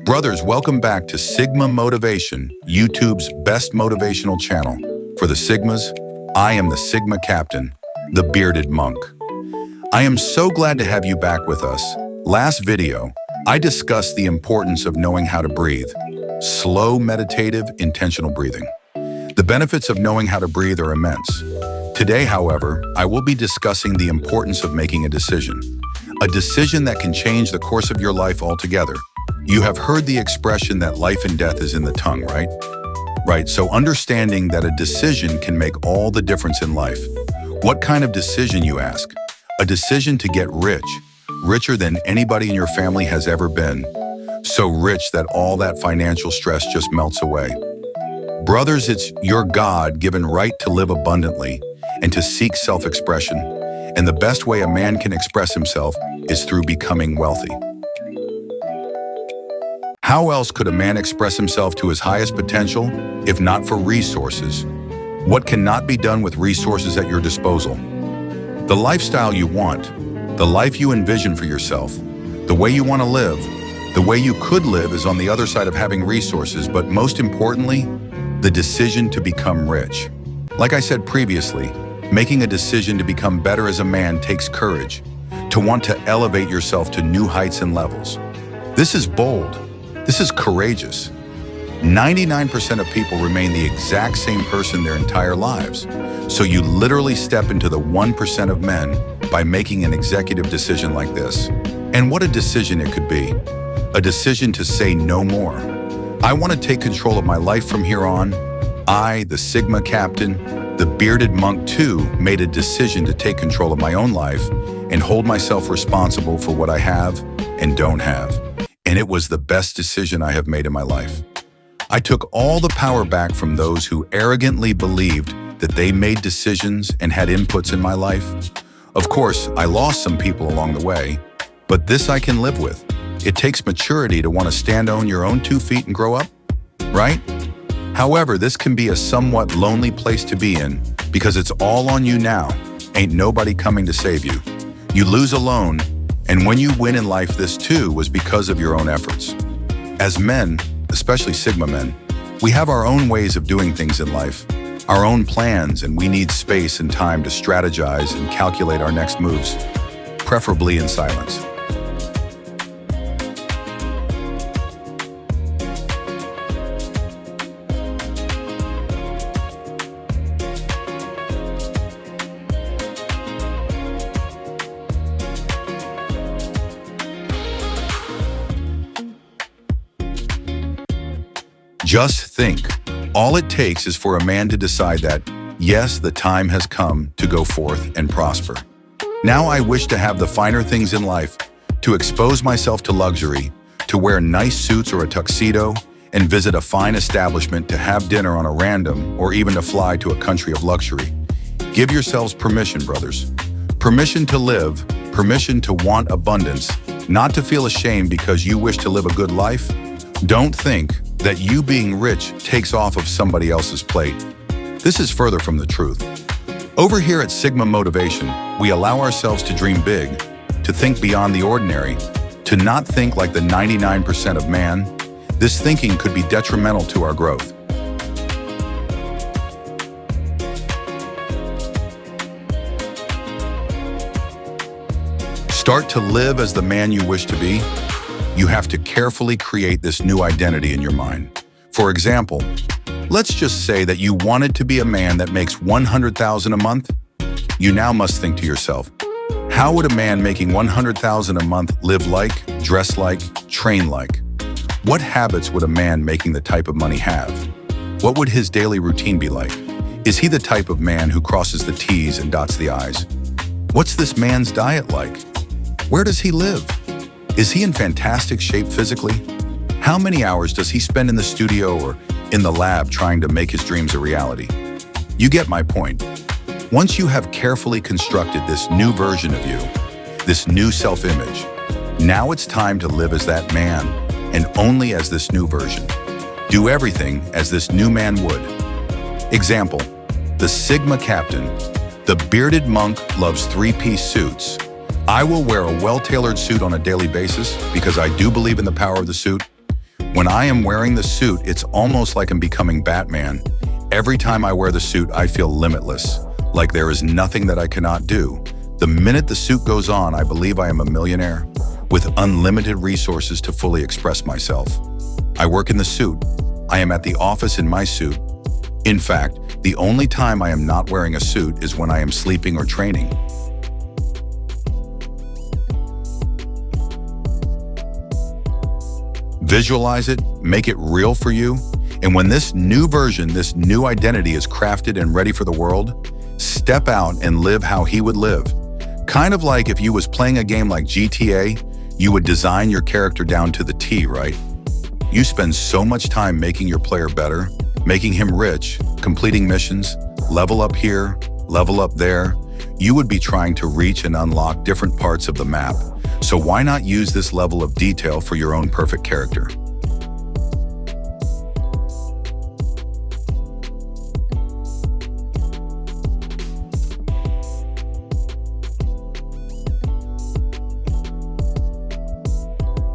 Brothers, welcome back to Sigma Motivation, YouTube's best motivational channel. For the Sigmas, I am the Sigma Captain, the bearded monk. I am so glad to have you back with us. Last video, I discussed the importance of knowing how to breathe. Slow, meditative, intentional breathing. The benefits of knowing how to breathe are immense. Today, however, I will be discussing the importance of making a decision that can change the course of your life altogether. You have heard the expression that life and death is in the tongue, right? Right, so understanding that a decision can make all the difference in life. What kind of decision, you ask? A decision to get rich, richer than anybody in your family has ever been. So rich that all that financial stress just melts away. Brothers, it's your God-given right to live abundantly and to seek self-expression. And the best way a man can express himself is through becoming wealthy. How else could a man express himself to his highest potential if not for resources? What cannot be done with resources at your disposal? The lifestyle you want, the life you envision for yourself, the way you want to live, the way you could live is on the other side of having resources, but most importantly, the decision to become rich. Like I said previously, making a decision to become better as a man takes courage, to want to elevate yourself to new heights and levels. This is bold. This is courageous. 99% of people remain the exact same person their entire lives. So you literally step into the 1% of men by making an executive decision like this. And what a decision it could be. A decision to say no more. I want to take control of my life from here on. I, the Sigma Captain, the bearded monk too, made a decision to take control of my own life and hold myself responsible for what I have and don't have. And it was the best decision I have made in my life. I took all the power back from those who arrogantly believed that they made decisions and had inputs in my life. Of course, I lost some people along the way, but this I can live with. It takes maturity to want to stand on your own 2 feet and grow up, right? However, this can be a somewhat lonely place to be in because it's all on you now. Ain't nobody coming to save you. You lose alone. And when you win in life, this too was because of your own efforts. As men, especially Sigma men, we have our own ways of doing things in life, our own plans, and we need space and time to strategize and calculate our next moves, preferably in silence. Just think, all it takes is for a man to decide that, yes, the time has come to go forth and prosper. Now I wish to have the finer things in life, to expose myself to luxury, to wear nice suits or a tuxedo, and visit a fine establishment to have dinner on a random, or even to fly to a country of luxury. Give yourselves permission, brothers. Permission to live, permission to want abundance, not to feel ashamed because you wish to live a good life. Don't think that you being rich takes off of somebody else's plate. This is further from the truth. Over here at Sigma Motivation, we allow ourselves to dream big, to think beyond the ordinary, to not think like the 99% of man. This thinking could be detrimental to our growth. Start to live as the man you wish to be. You have to carefully create this new identity in your mind. For example, let's just say that you wanted to be a man that makes $100,000 a month. You now must think to yourself, how would a man making $100,000 a month live like, dress like, train like? What habits would a man making the type of money have? What would his daily routine be like? Is he the type of man who crosses the T's and dots the I's? What's this man's diet like? Where does he live? Is he in fantastic shape physically? How many hours does he spend in the studio or in the lab trying to make his dreams a reality? You get my point. Once you have carefully constructed this new version of you, this new self-image, now it's time to live as that man and only as this new version. Do everything as this new man would. Example, the Sigma Captain, the bearded monk loves 3-piece suits. I will wear a well-tailored suit on a daily basis because I do believe in the power of the suit. When I am wearing the suit, it's almost like I'm becoming Batman. Every time I wear the suit, I feel limitless, like there is nothing that I cannot do. The minute the suit goes on, I believe I am a millionaire with unlimited resources to fully express myself. I work in the suit. I am at the office in my suit. In fact, the only time I am not wearing a suit is when I am sleeping or training. Visualize it, make it real for you, and when this new version, this new identity is crafted and ready for the world, step out and live how he would live. Kind of like if you was playing a game like GTA, you would design your character down to the T, right? You spend so much time making your player better, making him rich, completing missions, level up here, level up there. You would be trying to reach and unlock different parts of the map. So why not use this level of detail for your own perfect character?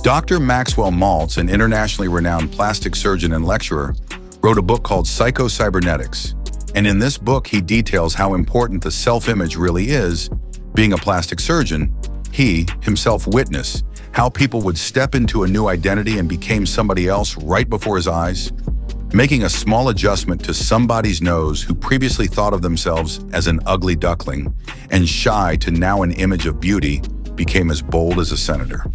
Dr. Maxwell Maltz, an internationally renowned plastic surgeon and lecturer, wrote a book called Psycho-Cybernetics. And in this book, he details how important the self-image really is. Being a plastic surgeon, he himself witnessed how people would step into a new identity and became somebody else right before his eyes. Making a small adjustment to somebody's nose who previously thought of themselves as an ugly duckling and shy to now an image of beauty became as bold as a senator.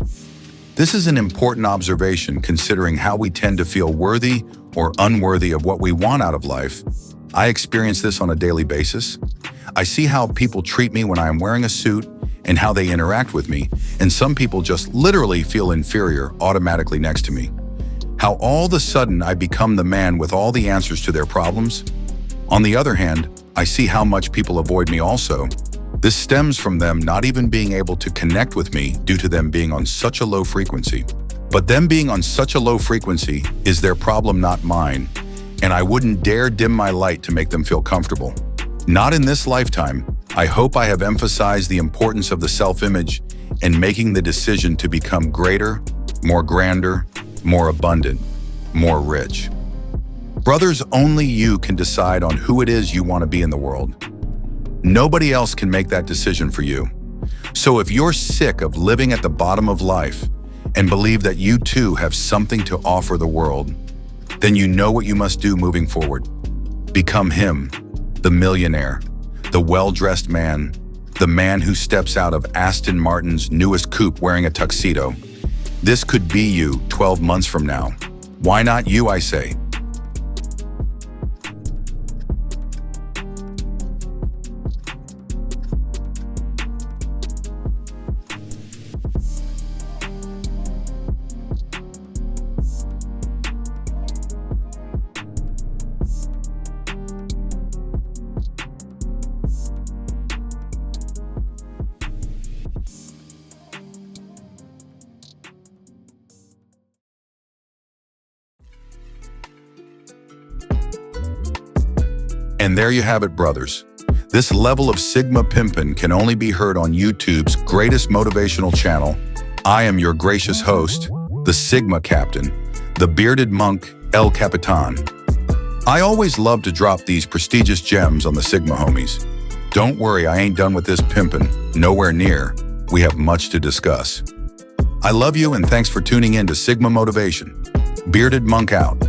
This is an important observation considering how we tend to feel worthy or unworthy of what we want out of life. I experience this on a daily basis. I see how people treat me when I am wearing a suit and how they interact with me, and some people just literally feel inferior automatically next to me. How all of a sudden I become the man with all the answers to their problems. On the other hand, I see how much people avoid me also. This stems from them not even being able to connect with me due to them being on such a low frequency. But them being on such a low frequency is their problem, not mine, and I wouldn't dare dim my light to make them feel comfortable. Not in this lifetime. I hope I have emphasized the importance of the self-image and making the decision to become greater, more grander, more abundant, more rich. Brothers, only you can decide on who it is you want to be in the world. Nobody else can make that decision for you. So if you're sick of living at the bottom of life and believe that you too have something to offer the world, then you know what you must do moving forward. Become him, the millionaire, the well-dressed man, the man who steps out of Aston Martin's newest coupe wearing a tuxedo. This could be you 12 months from now. Why not you, I say? And there you have it, brothers. This level of Sigma pimpin' can only be heard on YouTube's greatest motivational channel. I am your gracious host, the Sigma Captain, the bearded monk, El Capitan. I always love to drop these prestigious gems on the Sigma homies. Don't worry, I ain't done with this pimpin', nowhere near. We have much to discuss. I love you and thanks for tuning in to Sigma Motivation. Bearded Monk out.